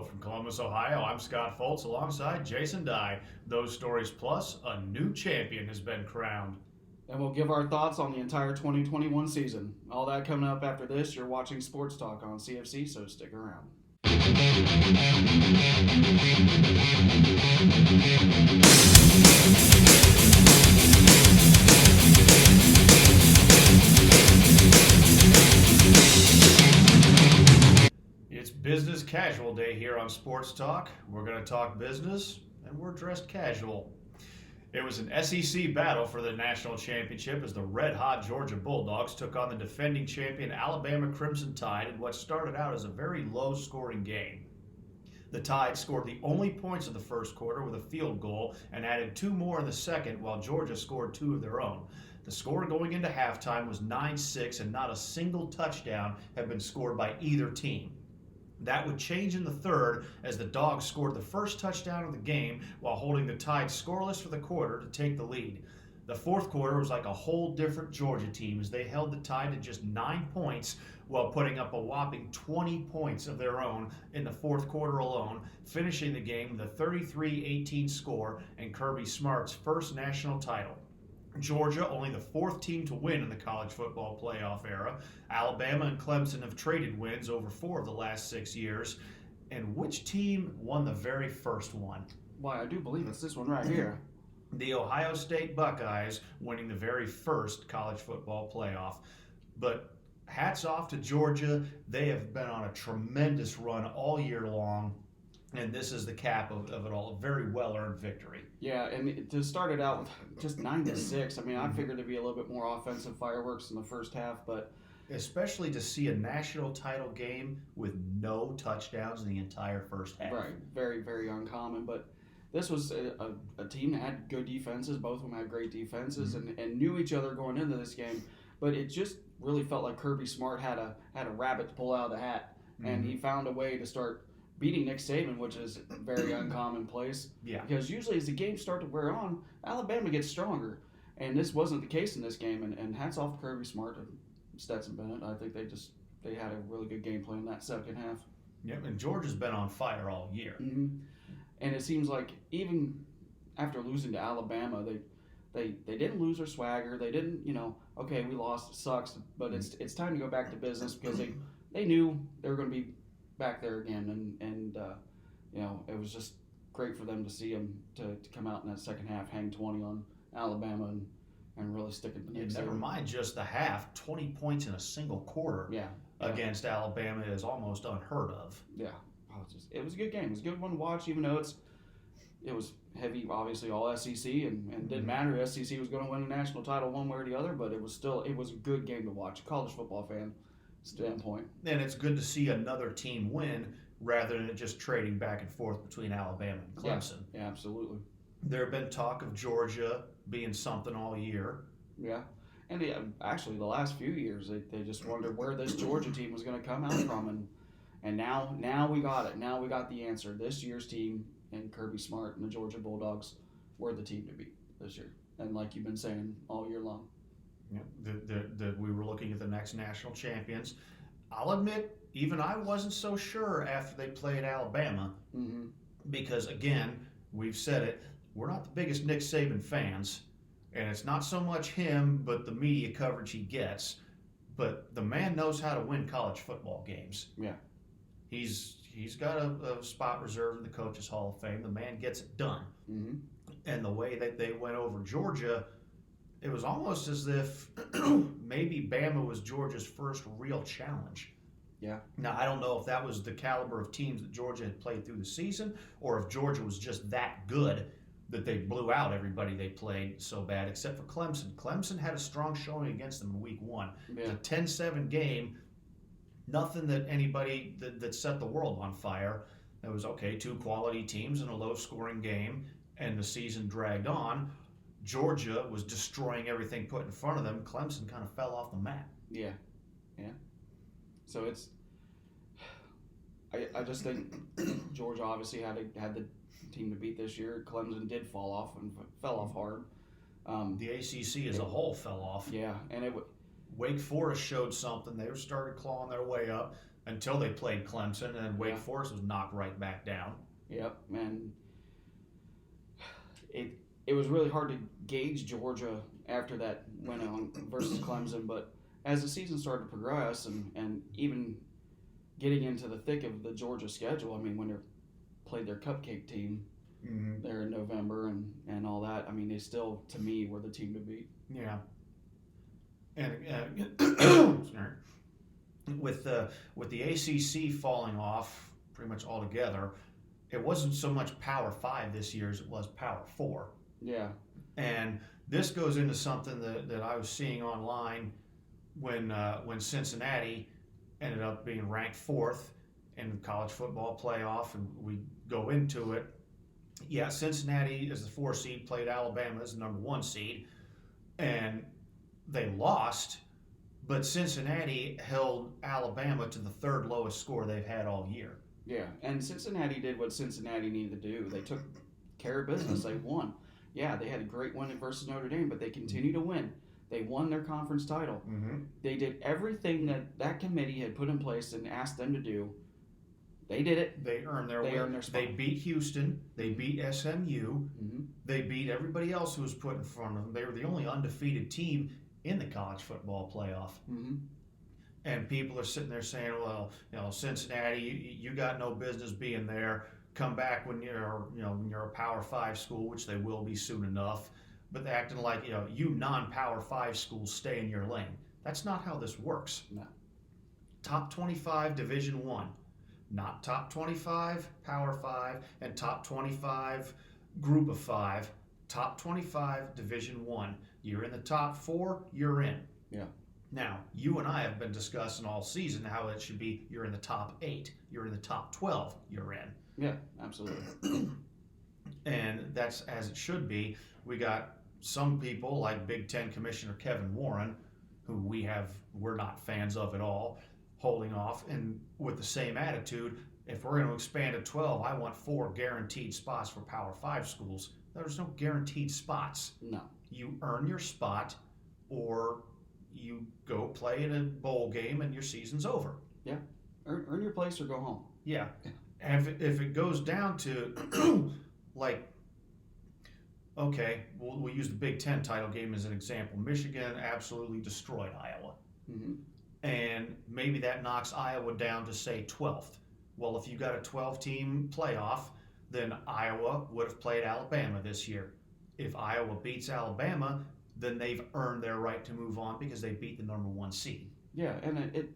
Hello from Columbus, Ohio. I'm Scott Foltz alongside Jason Dye. Those stories plus a new champion has been crowned. And we'll give our thoughts on the entire 2021 season. All that coming up after this. You're watching Sports Talk on CFC, so stick around. It's business casual day here on Sports Talk. We're going to talk business, and we're dressed casual. It was an SEC battle for the national championship as the red-hot Georgia Bulldogs took on the defending champion Alabama Crimson Tide in what started out as a very low-scoring game. The Tide scored the only points of the first quarter with a field goal and added two more in the second, while Georgia scored two of their own. The score going into halftime was 9-6, and not a single touchdown had been scored by either team. That would change in the third as the Dogs scored the first touchdown of the game while holding the Tide scoreless for the quarter to take the lead. The fourth quarter was like a whole different Georgia team as they held the Tide to just 9 points while putting up a whopping 20 points of their own in the fourth quarter alone, finishing the game with a 33-18 score and Kirby Smart's first national title. Georgia, only the fourth team to win in the college football playoff era. Alabama and Clemson have traded wins over 4 of the last 6 years. And which team won the very first one? Why, I do believe it's this one right here. The Ohio State Buckeyes winning the very first college football playoff. But hats off to Georgia. They have been on a tremendous run all year long. And this is the cap of it all. A very well-earned victory. Yeah, and to start it out with just 9-6, I mean, I figured there'd be a little bit more offensive fireworks in the first half, but especially to see a national title game with no touchdowns in the entire first half. Right, very, very uncommon. But this was a team that had good defenses. Both of them had great defenses and knew each other going into this game. But it just really felt like Kirby Smart had a rabbit to pull out of the hat, and he found a way to start beating Nick Saban, which is a very uncommon place. Yeah. Because usually as the games start to wear on, Alabama gets stronger. And this wasn't the case in this game. And hats off to Kirby Smart and Stetson Bennett. I think they had a really good game plan in that second half. Yep, and Georgia's been on fire all year. Mm-hmm. And it seems like even after losing to Alabama, they didn't lose their swagger. They didn't, okay, we lost, it sucks, but it's time to go back to business because they knew they were going to be back there again, and it was just great for them to see them to come out in that second half, hang 20 on Alabama, and really stick it. Never mind just the half. 20 points in a single quarter against Alabama is almost unheard of. Yeah, it was a good game. It was a good one to watch, even though it was heavy, obviously all SEC, and it didn't matter if SEC was going to win a national title one way or the other, but it was a good game to watch. A college football fan standpoint. And it's good to see another team win rather than just trading back and forth between Alabama and Clemson. Yeah, absolutely. There have been talk of Georgia being something all year. Yeah. And actually the last few years they just wondered where this Georgia team was going to come out from, and now we got it. Now we got the answer. This year's team and Kirby Smart and the Georgia Bulldogs were the team to beat this year. And like you've been saying all year long. Yeah, we were looking at the next national champions. I'll admit, even I wasn't so sure after they played Alabama because, again, we've said it, we're not the biggest Nick Saban fans, and it's not so much him but the media coverage he gets. But the man knows how to win college football games. Yeah. He's got a spot reserved in the Coaches Hall of Fame. The man gets it done. And the way that they went over Georgia, it was almost as if maybe Bama was Georgia's first real challenge. Yeah. Now, I don't know if that was the caliber of teams that Georgia had played through the season or if Georgia was just that good that they blew out everybody they played so bad, except for Clemson. Clemson had a strong showing against them in week 1. Yeah. It was a 10-7 game, nothing that anybody that set the world on fire. It was, okay, 2 quality teams in a low-scoring game, and the season dragged on. Georgia was destroying everything put in front of them. Clemson kind of fell off the map. Yeah. So I just think Georgia obviously had the team to beat this year. Clemson did fall off and fell off hard. The ACC as a whole fell off. Yeah, and Wake Forest showed something. They started clawing their way up. until they played Clemson, and Wake Yeah. Forest was knocked right back down. Yep, and it was really hard to gauge Georgia after that win on versus Clemson, but as the season started to progress and even getting into the thick of the Georgia schedule, I mean, when they played their cupcake team Mm-hmm. there in November and all that, I mean, they still, to me, were the team to beat. Yeah. And sorry. With the ACC falling off pretty much altogether, it wasn't so much Power 5 this year as it was Power 4. Yeah, And this goes into something that I was seeing online when Cincinnati ended up being ranked 4th in the college football playoff, and we go into it. Yeah, Cincinnati as the 4 seed played Alabama as the number 1 seed, and they lost. But Cincinnati held Alabama to the 3rd lowest score they've had all year. yeah, and Cincinnati did what Cincinnati needed to do. They took care of business. They won. Yeah, they had a great win versus Notre Dame, but they continue to win. They won their conference title. Mm-hmm. They did everything that committee had put in place and asked them to do. They did it. They earned their They win. earned their spot. They beat Houston. They beat SMU. Mm-hmm. They beat everybody else who was put in front of them. They were the only undefeated team in the college football playoff. Mm-hmm. And people are sitting there saying, well, Cincinnati, you got no business being there. Come back when you're a Power 5 school, which they will be soon enough. But they're acting like, you non-Power 5 schools stay in your lane. That's not how this works. No. Top 25 Division 1. Not top 25 Power 5 and top 25 Group of 5. Top 25 Division 1. You're in the top 4, you're in. Yeah. Now, you and I have been discussing all season how it should be you're in the top 8, you're in the top 12, you're in. Yeah, absolutely. And that's as it should be. We got some people like Big Ten Commissioner Kevin Warren, who we're not fans of at all, holding off, and with the same attitude, if we're going to expand to 12, I want 4 guaranteed spots for Power 5 schools. There's no guaranteed spots. No. You earn your spot, or you go play in a bowl game and your season's over. Yeah. Earn your place or go home. Yeah. And if it goes down to, like, okay, we'll use the Big Ten title game as an example. Michigan absolutely destroyed Iowa. Mm-hmm. And maybe that knocks Iowa down to, say, 12th. Well, if you got a 12-team playoff, then Iowa would have played Alabama this year. If Iowa beats Alabama, then they've earned their right to move on because they beat the number 1 seed. Yeah, and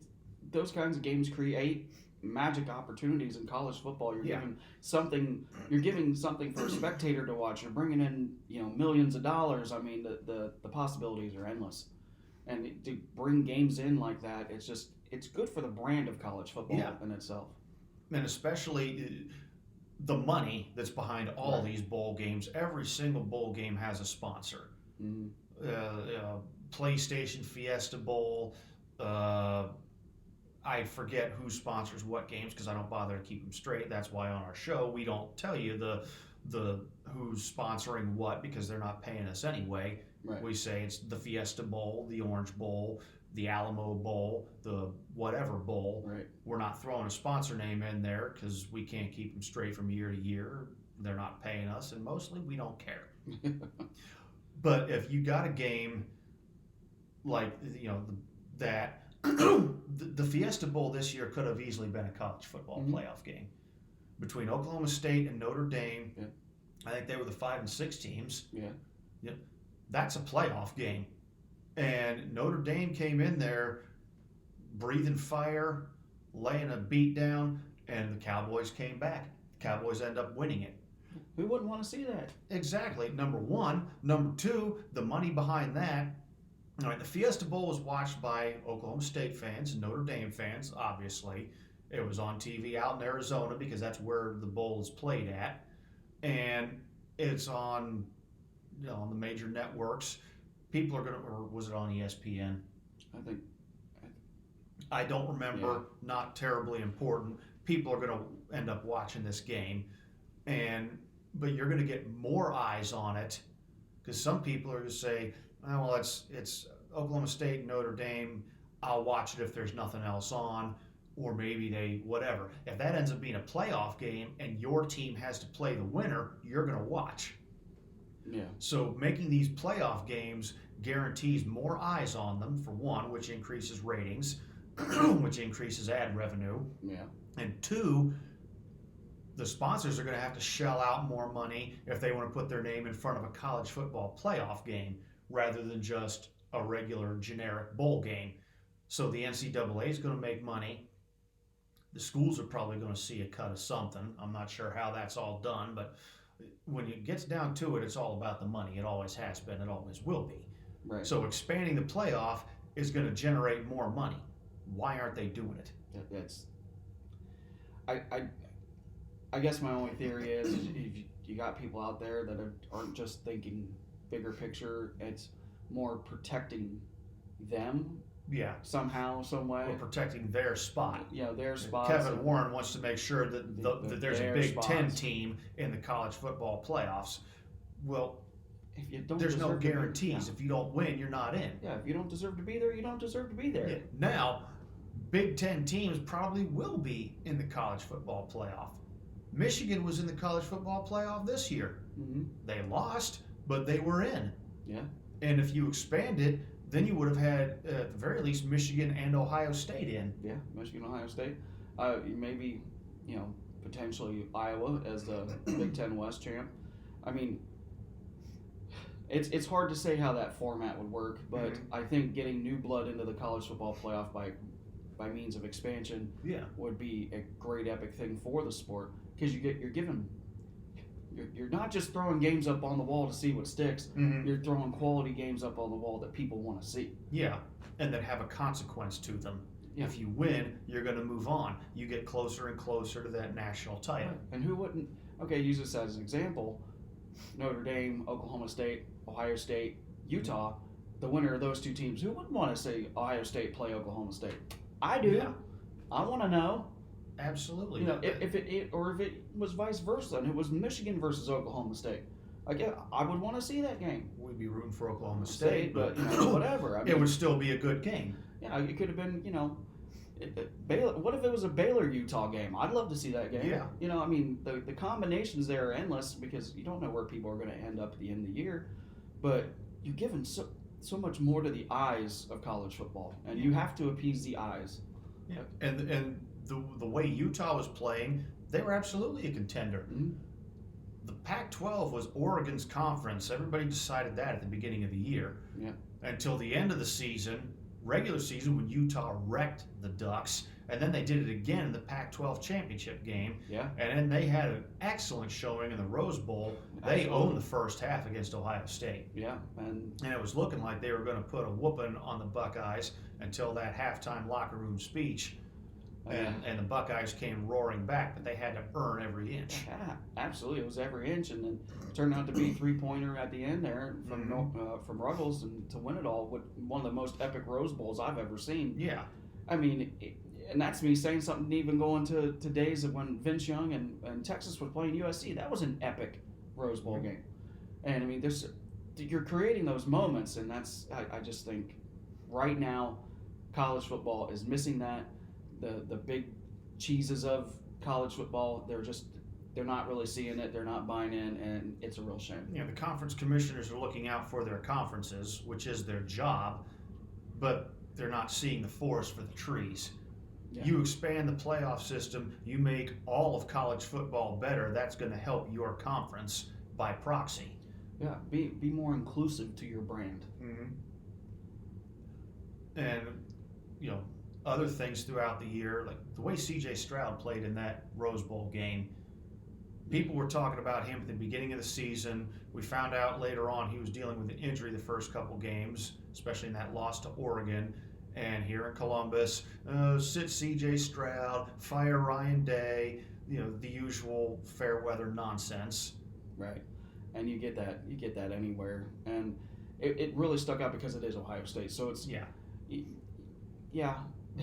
those kinds of games create magic opportunities in college football. You're giving something for a spectator to watch. You're bringing in millions of dollars. I mean, the possibilities are endless. And to bring games in like that, it's good for the brand of college football in itself. And especially the money that's behind all these bowl games. Every single bowl game has a sponsor. Mm-hmm. PlayStation Fiesta Bowl. I forget who sponsors what games because I don't bother to keep them straight. That's why on our show we don't tell you the who's sponsoring what because they're not paying us anyway. Right. We say it's the Fiesta Bowl, the Orange Bowl, the Alamo Bowl, the whatever bowl. Right. We're not throwing a sponsor name in there because we can't keep them straight from year to year. They're not paying us, and mostly we don't care. But if you got a game like that, the Fiesta Bowl this year could have easily been a college football playoff game between Oklahoma State and Notre Dame. Yeah. I think they were the 5 and 6 teams. Yeah. Yep. That's a playoff game. And Notre Dame came in there breathing fire, laying a beat down, and the Cowboys came back. The Cowboys end up winning it. Who wouldn't want to see that? Exactly. Number one. Number two, the money behind that. All right, the Fiesta Bowl was watched by Oklahoma State fans and Notre Dame fans, obviously. It was on TV out in Arizona because that's where the bowl is played at. And it's on on the major networks. People are going to, or was it on ESPN? I think. I don't remember. Yeah. Not terribly important. People are going to end up watching this game, but you're going to get more eyes on it because some people are going to say, "Oh, well, it's Oklahoma State and Notre Dame. I'll watch it if there's nothing else on." or maybe they whatever. If that ends up being a playoff game and your team has to play the winner, you're going to watch. Yeah. So making these playoff games guarantees more eyes on them, for one, which increases ratings, which increases ad revenue, Yeah. and two, the sponsors are going to have to shell out more money if they want to put their name in front of a college football playoff game rather than just a regular generic bowl game. So the NCAA is going to make money. The schools are probably going to see a cut of something. I'm not sure how that's all done, but when it gets down to it, it's all about the money. It always has been. It always will be. Right. So expanding the playoff is going to generate more money. Why aren't they doing it? That's. I guess my only theory is you got people out there that aren't just thinking bigger picture. It's more protecting them Yeah. somehow, some way. Or protecting their spot. Their spots. Kevin Warren wants to make sure that, that there's a their Big Ten spots. team in the college football playoffs. Well, If you don't there's no deserve to be- guarantees. If you don't win, you're not in. Yeah, if you don't deserve to be there, you don't deserve to be there. Yeah. Now, Big Ten teams probably will be in the college football playoff. Michigan was in the college football playoff this year. Mm-hmm. They lost, but they were in. Yeah. And if you expand it, then you would have had, at the very least, Michigan and Ohio State in. Yeah, Michigan, Ohio State. Maybe, potentially Iowa as the Big Ten West champ. I mean, it's hard to say how that format would work, but I think getting new blood into the college football playoff by means of expansion Yeah. would be a great epic thing for the sport, because you're not just throwing games up on the wall to see what sticks. Mm-hmm. You're throwing quality games up on the wall that people want to see. Yeah, and that have a consequence to them. Yeah. If you win, you're going to move on. You get closer and closer to that national title. And who wouldn't? Okay, use this as an example. Notre Dame, Oklahoma State, Ohio State, Utah, the winner of those two teams. Who wouldn't want to see Ohio State play Oklahoma State? I do. Yeah. I want to know. Absolutely. If it was vice versa, and it was Michigan versus Oklahoma State. I would want to see that game. We'd be rooting for Oklahoma State, but whatever. I mean, it would still be a good game. Yeah, it could have been. Baylor. What if it was a Baylor Utah game? I'd love to see that game. Yeah. I mean, the combinations there are endless because you don't know where people are going to end up at the end of the year, but you're given so much more to the eyes of college football, and you have to appease the eyes. Yeah. And the way Utah was playing, they were absolutely a contender. Mm-hmm. The Pac-12 was Oregon's conference. Everybody decided that at the beginning of the year. Yeah. Until the end of the season, regular season, when Utah wrecked the Ducks, and then they did it again in the Pac-12 championship game. Yeah. And then they had an excellent showing in the Rose Bowl. They owned the first half against Ohio State. Yeah, and it was looking like they were going to put a whooping on the Buckeyes until that halftime locker room speech. And the Buckeyes came roaring back, but they had to earn every inch. Yeah, absolutely. It was every inch, and then it turned out to be a three-pointer at the end there from Ruggles, and to win it all with one of the most epic Rose Bowls I've ever seen. Yeah. I mean, and that's me saying something even going to days of when Vince Young and Texas was playing USC. That was an epic Rose Bowl game. And I mean, you're creating those moments, and I just think right now college football is missing that. The big cheeses of college football, they're not really seeing it, they're not buying in, and it's a real shame. The conference commissioners are looking out for their conferences, which is their job, but they're not seeing the forest for the trees. Yeah. You expand the playoff system, you make all of college football better, that's going to help your conference by proxy. Yeah, be more inclusive to your brand. Mm-hmm. And, other things throughout the year, like the way C.J. Stroud played in that Rose Bowl game, people were talking about him at the beginning of the season. We found out later on he was dealing with an injury the first couple games, especially in that loss to Oregon. And here in Columbus, sit C.J. Stroud, fire Ryan Day, the usual fair weather nonsense. Right, and you get that anywhere, and it really stuck out because it is Ohio State, so it's yeah.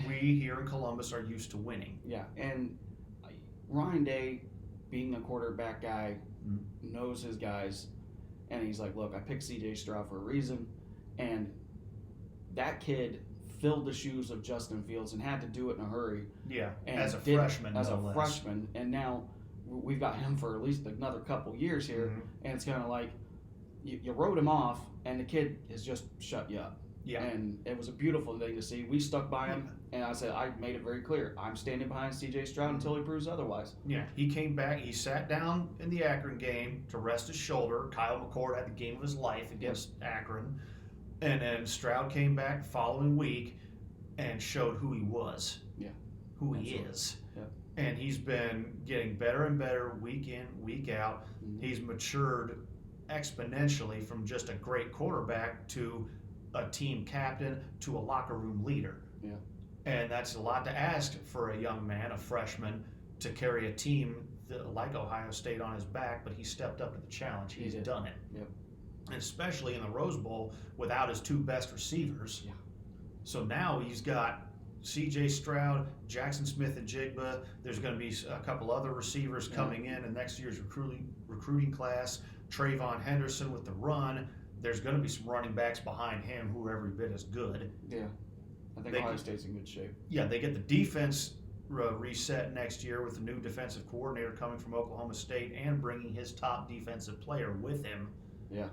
We here in Columbus are used to winning. Yeah, and Ryan Day, being a quarterback guy, knows his guys, and he's like, look, I picked C.J. Stroud for a reason, and that kid filled the shoes of Justin Fields and had to do it in a hurry. Yeah, And as a did- freshman, as no a less. freshman, and now we've got him for at least another couple years here, Mhm. and it's kind of like you wrote him off, and the kid has just shut you up. Yeah. And it was a beautiful thing to see. We stuck by him, and I said I made it very clear. I'm standing behind C.J. Stroud until he proves otherwise. Yeah, he came back. He sat down in the Akron game to rest his shoulder. Kyle McCord had the game of his life against Akron. And then Stroud came back the following week and showed who he was. Yeah. Who he Absolutely. is. Yeah. And he's been getting better and better week in, week out. Mhm. He's matured exponentially from just a great quarterback to a team captain to a locker room leader. Yeah. And that's a lot to ask for a young man, a freshman, to carry a team like Ohio State on his back, but he stepped up to the challenge. He He's did. done it. Yep. And especially in the Rose Bowl without his two best receivers. Yeah. So now he's got C.J. Stroud, Jackson Smith and Jigba. There's going to be a couple other receivers coming in next year's recruiting class. Trayvon Henderson with the run. There's going to be some running backs behind him who are every bit as good. Yeah. I think They Ohio could- State's in good shape. Yeah, they get the defense reset next year with the new defensive coordinator coming from Oklahoma State and bringing his top defensive player with him. Yeah.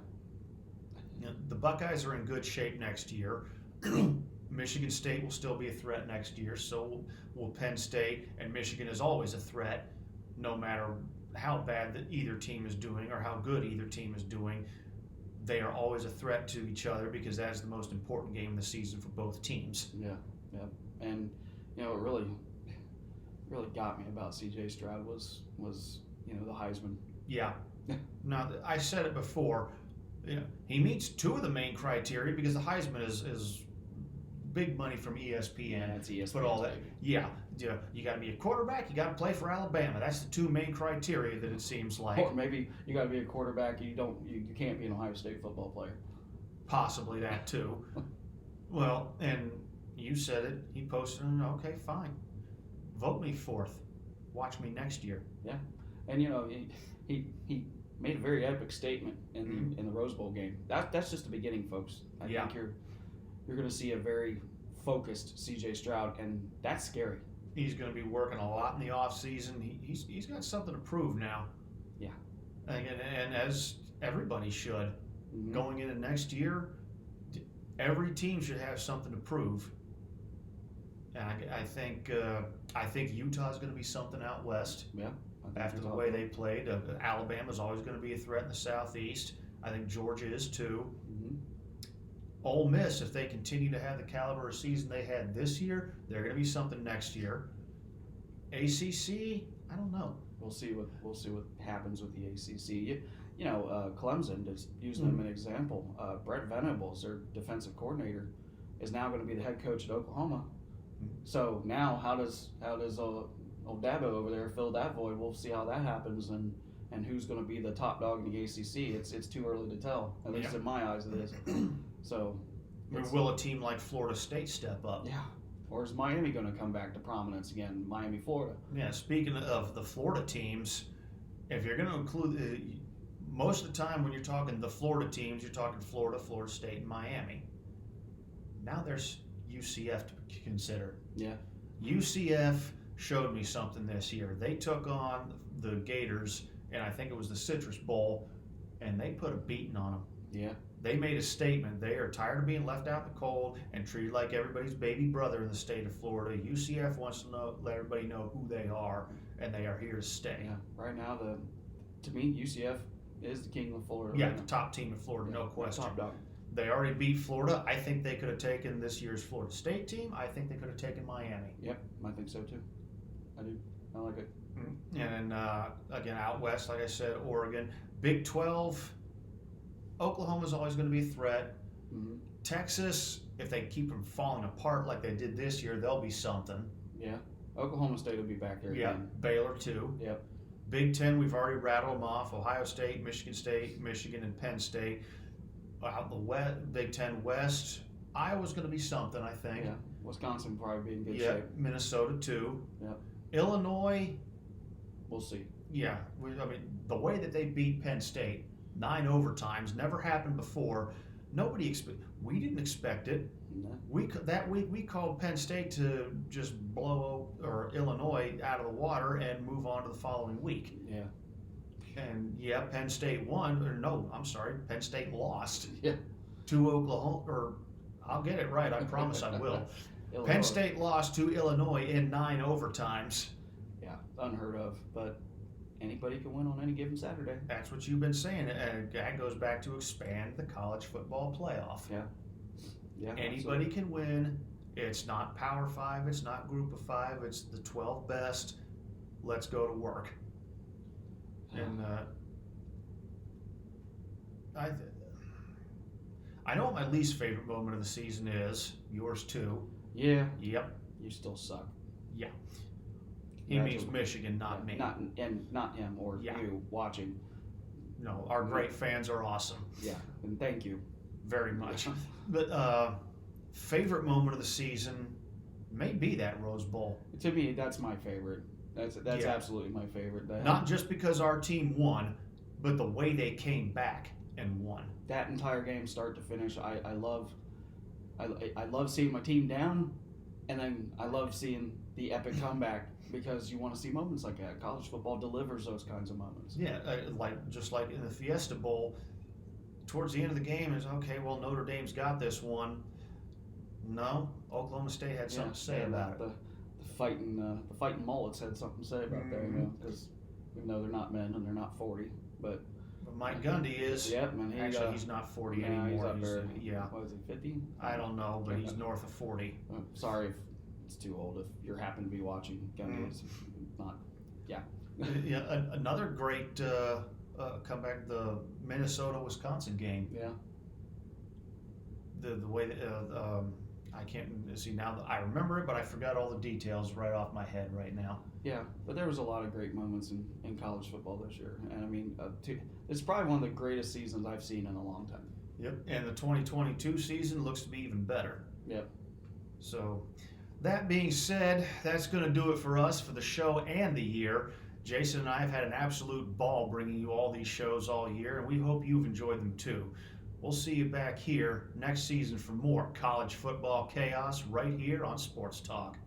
You know, the Buckeyes are in good shape next year. Michigan State will still be a threat next year, so will Penn State, and Michigan is always a threat no matter how bad that either team is doing or how good either team is doing. They are always a threat to each other because that is the most important game of the season for both teams. Yeah. Yeah. And what really got me about C.J. Stroud was the Heisman. Yeah. Now, I said it before. He meets two of the main criteria because the Heisman is big money from ESPN. It's ESPN. Put all that. Yeah. You got to be a quarterback. You got to play for Alabama. That's the two main criteria that it seems like. Or maybe you got to be a quarterback. You can't be an Ohio State football player. Possibly that too. Well, and you said it. He posted, okay, fine. Vote me fourth. Watch me next year. And he made a very epic statement in the Rose Bowl game. That's just the beginning, folks. I Yeah. think you're going to see a very focused C.J. Stroud, and that's scary. He's going to be working a lot in the offseason. He's got something to prove now. Yeah. And as everybody should. Mhm. Going into next year, every team should have something to prove. And I think Utah's going to be something out west I think after you're the talking- way they played. Alabama's always going to be a threat in the southeast. I think Georgia is too. Mhm. Ole Miss, if they continue to have the caliber of season they had this year, they're going to be something next year. ACC, I don't know. We'll see what happens with the ACC. Clemson, just using them as an example. Brett Venables, their defensive coordinator, is now going to be the head coach at Oklahoma. So now, how does old Dabo over there fill that void? We'll see how that happens and who's going to be the top dog in the ACC. It's too early to tell. At least in my eyes, it is. So, Or will a team like Florida State step up? yeah. Or is Miami going to come back to prominence again? Miami, Florida. Yeah, speaking of the Florida teams, if you're going to include, most of the time when you're talking the Florida teams, you're talking Florida, Florida State, and Miami. Now there's UCF to consider. Yeah. UCF showed me something this year. They took on the Gators, and I think it was the Citrus Bowl, and they put a beating on them. Yeah. They made a statement. They are tired of being left out in the cold and treated like everybody's baby brother in the state of Florida. UCF wants to let everybody know who they are, and they are here to stay. Yeah. Right now, to me, UCF is the king of Florida. Yeah, right the now. top team in Florida, no question. Top dog. They already beat Florida. I think they could have taken this year's Florida State team. I think they could have taken Miami. Yep, I think so too. I do. I like it. And then, again, out west, like I said, Oregon. Big 12, Oklahoma's always going to be a threat. Mm-hmm. Texas, if they keep them falling apart like they did this year, they'll be something. Yeah. Oklahoma State will be back there Yeah, again. Baylor too. Yep. Big 10, we've already rattled them off. Ohio State, Michigan, and Penn State. Out the West, Big 10 West, Iowa's going to be something, I think. Yeah. Wisconsin will probably be in good Yeah, shape. Minnesota too. Yeah. Illinois, We'll see. yeah. I mean, the way that they beat Penn State, 9 overtimes, never happened before. We didn't expect it. No. That week we called Penn State to just blow or Illinois out of the water and move on to the following week. Yeah. And yeah, Penn State won, or no, I'm sorry, Penn State lost Yeah. to Oklahoma, or I'll get it right, I promise I will. Illinois. Penn State lost to Illinois in 9 overtimes. Yeah, unheard of. But anybody can win on any given Saturday. That's what you've been saying, and that goes back to expand the college football playoff. Yeah. Anybody can win. It's not Power 5, it's not Group of 5, it's the 12 best. Let's go to work. And I know what my least favorite moment of the season is. Yours too. Yeah. Yep. You still suck. Yeah. He Yeah, means so- Michigan, not me. Not him or Yeah. you watching. No, our great fans are awesome. Yeah, and thank you. Very much. But favorite moment of the season may be that Rose Bowl. To me, that's my favorite. That's Yeah. absolutely my favorite. Not just because our team won, but the way they came back and won. That entire game, start to finish, I love seeing my team down, and then I love seeing the epic comeback because you want to see moments like that. College football delivers those kinds of moments. Yeah, just like in the Fiesta Bowl, towards the end of the game is okay. Well, Notre Dame's got this one. No, Oklahoma State had something to say about it. The fighting mullets had something to say about that, because even though they're not men and they're not 40, but Mike Gundy is. Yep, man. Actually, he's not 40 He's anymore. up there. Yeah. What is he, 50? I don't know, but he's north of 40. Sorry if it's too old. If you happen to be watching, Gundy is not. Yeah. Yeah, another great comeback, the Minnesota-Wisconsin game. Yeah. The way that, I can't see now. I remember it, but I forgot all the details right off my head right now. Yeah, but there was a lot of great moments in college football this year, and I mean, it's probably one of the greatest seasons I've seen in a long time. Yep, and the 2022 season looks to be even better. Yep. So, that being said, that's going to do it for us for the show and the year. Jason and I have had an absolute ball bringing you all these shows all year, and we hope you've enjoyed them too. We'll see you back here next season for more college football chaos right here on Sports Talk.